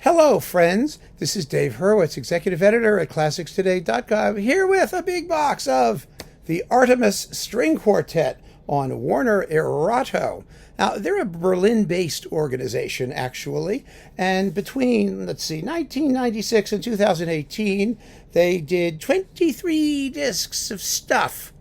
Hello, friends. This is Dave Hurwitz, executive editor at ClassicsToday.com, here with a big box of the Artemis String Quartet on Warner Erato. Now, they're a Berlin-based organization, actually, and between, 1996 and 2018, they did 23 discs of stuff.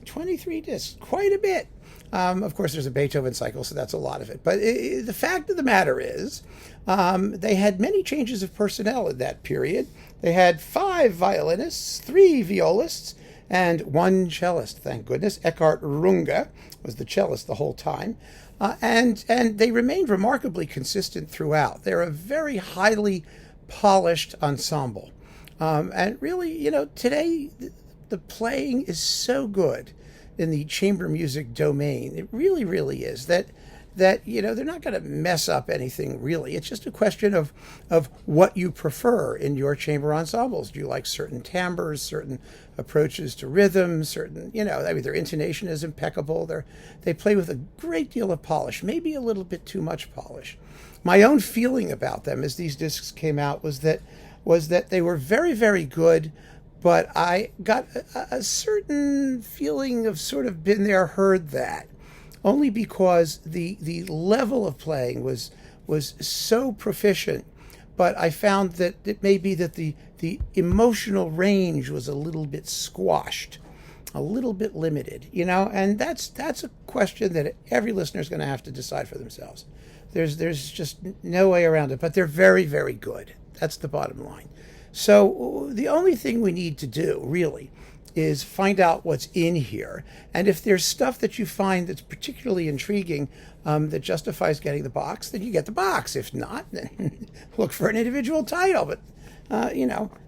23 discs, quite a bit. Of course, there's a Beethoven cycle, so that's a lot of it. But the fact of the matter is, they had many changes of personnel in that period. They had 5 violinists, 3 violists, and 1 cellist, thank goodness. Eckhard Runge was the cellist the whole time. And they remained remarkably consistent throughout. They're a very highly polished ensemble. And really, today the playing is so good in the chamber music domain. It really, really is. That they're not going to mess up anything, really. It's just a question of what you prefer in your chamber ensembles. Do you like certain timbres, certain approaches to rhythm, certain, their intonation is impeccable. They play with a great deal of polish, maybe a little bit too much polish. My own feeling about them as these discs came out was that they were very, very good, but I got a certain feeling of sort of been there, heard that. Only because the level of playing was so proficient, but I found that it may be that the emotional range was a little bit squashed, a little bit limited, and that's a question that every listener is going to have to decide for themselves. There's just no way around it, but they're very, very good. That's the bottom line. So the only thing we need to do, really, is find out what's in here. And if there's stuff that you find that's particularly intriguing that justifies getting the box, then you get the box. If not, then look for an individual title. But,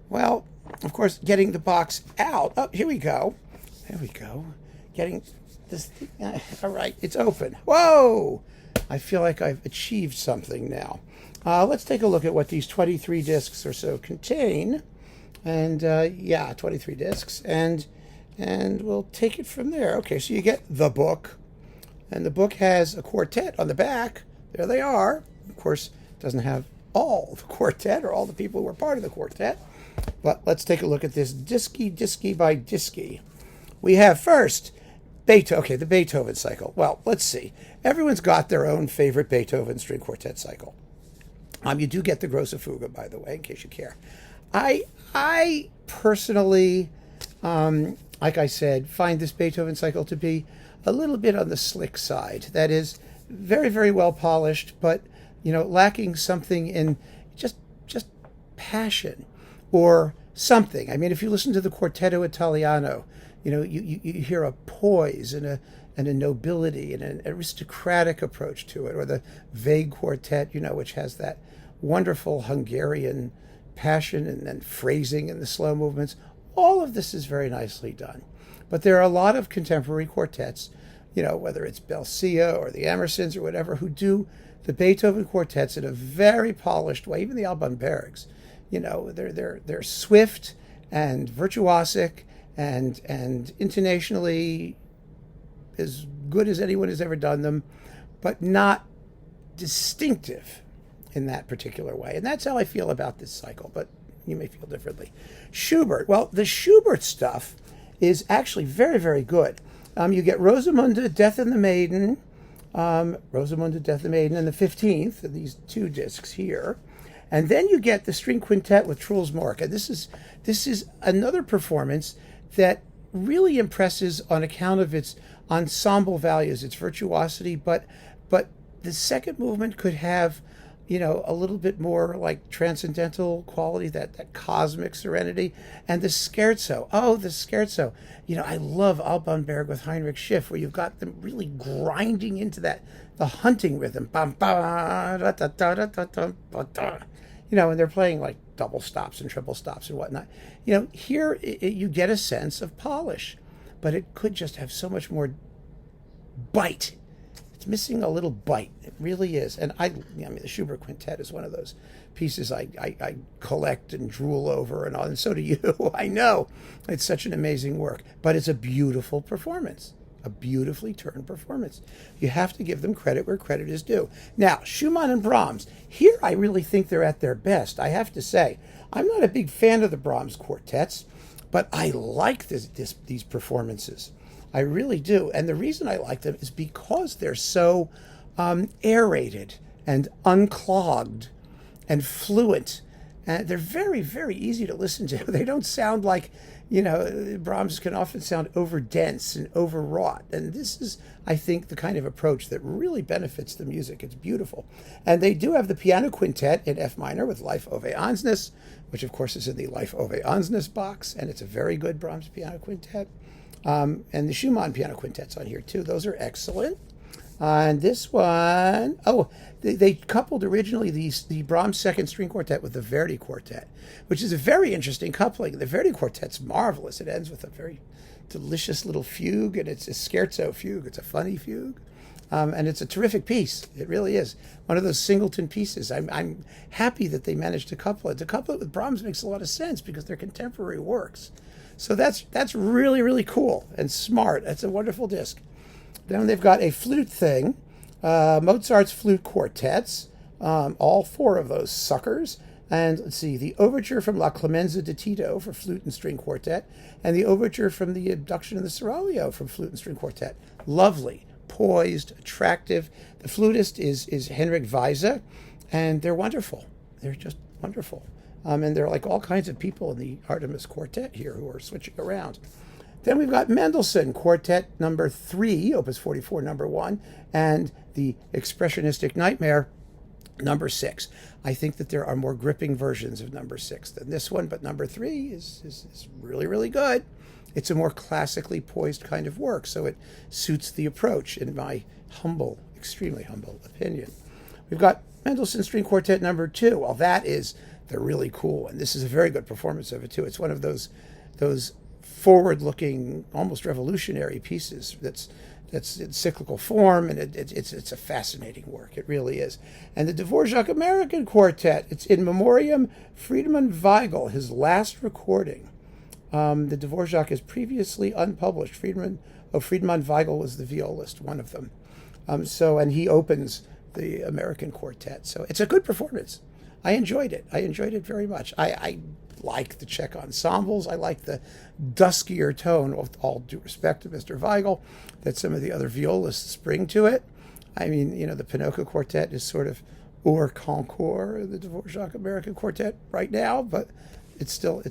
well, of course, getting the box out. Oh, here we go. There we go. Getting this thing. All right, it's open. Whoa! I feel like I've achieved something now. Let's take a look at what these 23 discs or so contain. And 23 discs, and we'll take it from there. Okay, so you get the book, and the book has a quartet on the back. There they are. Of course, it doesn't have all the quartet or all the people who were part of the quartet, but let's take a look at this disky by disky. We have first Beethoven. Okay, the Beethoven cycle. Well, let's see. Everyone's got their own favorite Beethoven string quartet cycle. You do get the Grosse Fuge, by the way, in case you care. I personally, like I said, find this Beethoven cycle to be a little bit on the slick side. That is, very, very well polished, but, lacking something in just passion or something. I mean, if you listen to the Quartetto Italiano, you hear a poise and a nobility and an aristocratic approach to it, or the Vague Quartet, which has that wonderful Hungarian passion and then phrasing and the slow movements. All of this is very nicely done. But there are a lot of contemporary quartets, whether it's Belcia or the Emersons or whatever, who do the Beethoven quartets in a very polished way, even the Alban Bergs. They're swift and virtuosic and intonationally as good as anyone has ever done them, but not distinctive in that particular way. And that's how I feel about this cycle, but you may feel differently. Schubert. Well, the Schubert stuff is actually very, very good. You get Rosamunde, Death and the Maiden, and the 15th, these 2 discs here. And then you get the String Quintet with Truls Mork. And this is another performance that really impresses on account of its ensemble values, its virtuosity, but the second movement could have a little bit more like transcendental quality, that cosmic serenity. And the scherzo. Oh, the scherzo. I love Alban Berg with Heinrich Schiff, where you've got them really grinding into the hunting rhythm. Bam, ba, da, da, da, da, da, da, da. And they're playing like double stops and triple stops and whatnot. Here you get a sense of polish, but it could just have so much more bite. It's missing a little bite. It really is. And the Schubert Quintet is one of those pieces I collect and drool over and so do you. I know. It's such an amazing work. But it's a beautiful performance. a beautifully turned performance. You have to give them credit where credit is due. Now, Schumann and Brahms, here I really think they're at their best. I have to say, I'm not a big fan of the Brahms quartets, but I like these performances. I really do. And the reason I like them is because they're so aerated and unclogged and fluent. And they're very, very easy to listen to. They don't sound like, Brahms can often sound over-dense and overwrought. And this is, I think, the kind of approach that really benefits the music. It's beautiful. And they do have the piano quintet in F minor with Life Ove Ansnes, which, of course, is in the Life Ove Ansnes box. And it's a very good Brahms piano quintet. And the Schumann piano quintet's on here, too. Those are excellent. And this one, they coupled originally the Brahms Second String Quartet with the Verdi Quartet, which is a very interesting coupling. The Verdi Quartet's marvelous. It ends with a very delicious little fugue, and it's a scherzo fugue. It's a funny fugue. And it's a terrific piece. It really is. One of those singleton pieces. I'm happy that they managed to couple it. To couple it with Brahms makes a lot of sense because they're contemporary works. So that's really, really cool and smart. That's a wonderful disc. Then they've got a flute thing, Mozart's flute quartets, all four of those suckers. And let's see, the overture from La Clemenza di Tito for flute and string quartet, and the overture from the Abduction of the Seraglio from flute and string quartet. Lovely, poised, attractive. The flutist is Henrik Weise, and they're wonderful. They're just wonderful. And there are like all kinds of people in the Artemis Quartet here who are switching around. Then we've got Mendelson Quartet number 3, Opus 44 number 1, and the Expressionistic Nightmare number 6. I think that there are more gripping versions of number 6 than this one, but number 3 is really, really good. It's a more classically poised kind of work, so it suits the approach, in my humble, extremely humble opinion. We've got Mendelson String Quartet number 2. Well, they're really cool, and this is a very good performance of it, too. It's one of those forward-looking, almost revolutionary pieces that's in cyclical form, and it's a fascinating work. It really is. And the Dvorak American Quartet, it's in memoriam Friedemann Weigel, his last recording. The Dvorak is previously unpublished. Friedemann Weigel was the violist, one of them. And he opens the American Quartet. So it's a good performance. I enjoyed it. I enjoyed it very much. I like the Czech ensembles. I like the duskier tone, with all due respect to Mr. Weigel, that some of the other violists bring to it. I mean, the Pinocchio Quartet is sort of hors concours, the Dvorak American Quartet right now, but it's still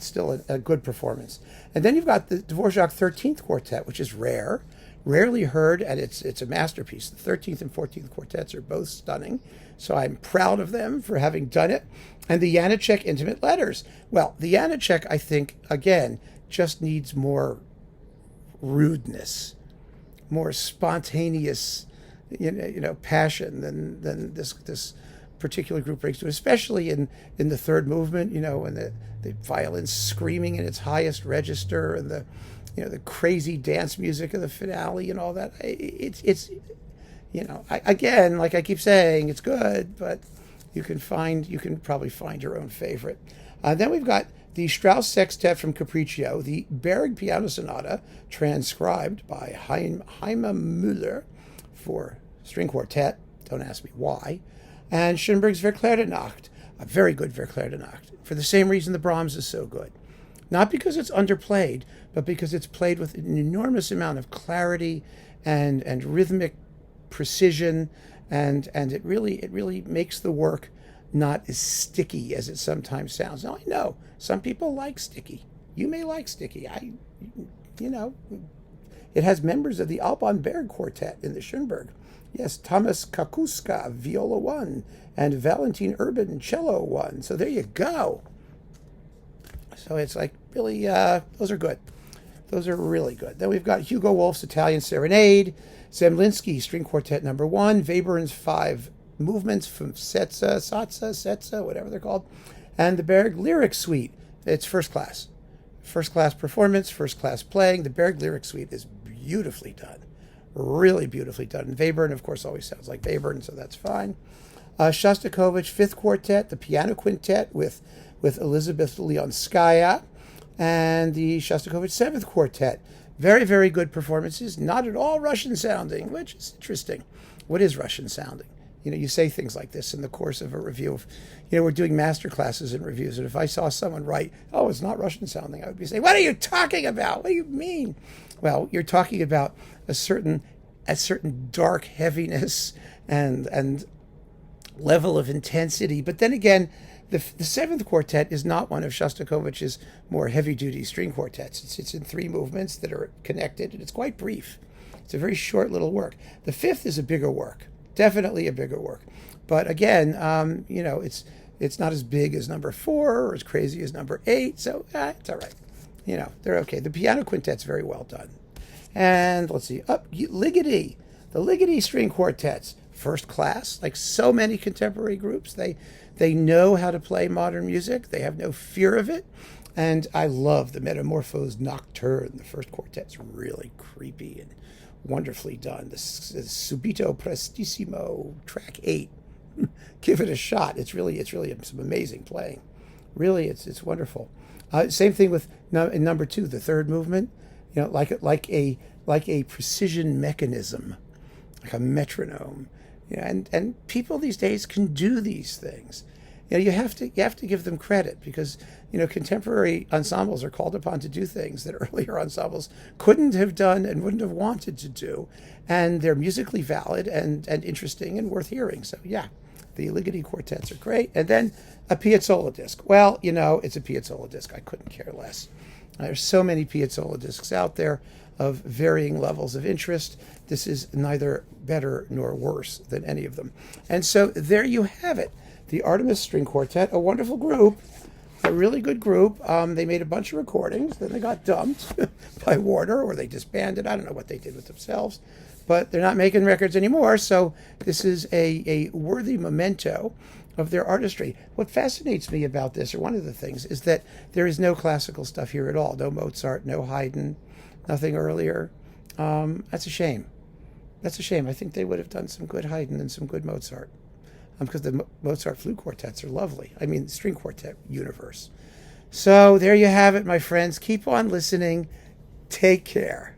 a good performance. And then you've got the Dvorak 13th Quartet, which is rarely heard, and it's a masterpiece. The 13th and 14th quartets are both stunning, so I'm proud of them for having done it. And the Janacek Intimate Letters. Well, the Janacek, I think, again, just needs more rudeness, more spontaneous, passion than this particular group brings to it, especially in the third movement, when the violin's screaming in its highest register, and the crazy dance music of the finale and all that. Again, like I keep saying, it's good, but you can probably find your own favorite. Then we've got the Strauss Sextet from Capriccio, the Berg Piano Sonata, transcribed by Heime Müller for string quartet. Don't ask me why. And Schoenberg's Verklärte, a very good Verklärte, for the same reason the Brahms is so good. Not because it's underplayed, but because it's played with an enormous amount of clarity and rhythmic precision, and it really makes the work not as sticky as it sometimes sounds. Now, I know some people like sticky. You may like sticky. It has members of the Alban Berg Quartet in the Schoenberg. Yes, Thomas Kakuska, viola 1, and Valentin Urban, cello 1. So there you go. So it's like really, those are good. Those are really good. Then we've got Hugo Wolf's Italian Serenade, Zlinsky String Quartet number 1, Webern's 5 movements from Setsa, whatever they're called, and the Berg Lyric Suite. It's first class. First class performance, first class playing. The Berg Lyric Suite is beautifully done. Really beautifully done. And Webern, of course, always sounds like Webern, so that's fine. Shostakovich 5th Quartet, the Piano Quintet with Elizabeth Leonskaya, and the Shostakovich 7th Quartet, Very, very good performances. Not at all Russian sounding, which is interesting. What is Russian sounding? You say things like this in the course of a review. We're doing master classes and reviews, and if I saw someone write, "Oh, it's not Russian sounding," I would be saying, "What are you talking about? What do you mean?" Well, you're talking about a certain dark heaviness and level of intensity. But then again, the seventh quartet is not one of Shostakovich's more heavy-duty string quartets. It's in 3 movements that are connected, and it's quite brief. It's a very short little work. The fifth is a bigger work, definitely a bigger work. But again, it's not as big as number 4 or as crazy as number 8, so it's all right. They're okay. The piano quintet's very well done. And let's see, Ligeti, the Ligeti string quartets, first class, like so many contemporary groups. They know how to play modern music. They have no fear of it. And I love the Metamorphose Nocturne. The first quartet's really creepy and wonderfully done. The Subito Prestissimo, track 8. Give it a shot. It's really some amazing playing. Really, it's wonderful. Same thing with in number 2, the third movement. Like a precision mechanism, like a metronome. And people these days can do these things. You have to give them credit, because contemporary ensembles are called upon to do things that earlier ensembles couldn't have done and wouldn't have wanted to do, and they're musically valid and interesting and worth hearing. So yeah, the Ligeti quartets are great. And then a Piazzolla disc. Well, it's a Piazzolla disc. I couldn't care less. There's so many Piazzolla discs out there of varying levels of interest. This is neither better nor worse than any of them. And so there you have it. The Artemis String Quartet, a wonderful group, a really good group. They made a bunch of recordings, then they got dumped by Warner, or they disbanded. I don't know what they did with themselves, but they're not making records anymore. So this is a worthy memento of their artistry. What fascinates me about this, or one of the things, is that there is no classical stuff here at all. No Mozart, no Haydn, nothing earlier. That's a shame. That's a shame. I think they would have done some good Haydn and some good Mozart, because the Mozart flute quartets are lovely. I mean, string quartet universe. So there you have it, my friends. Keep on listening. Take care.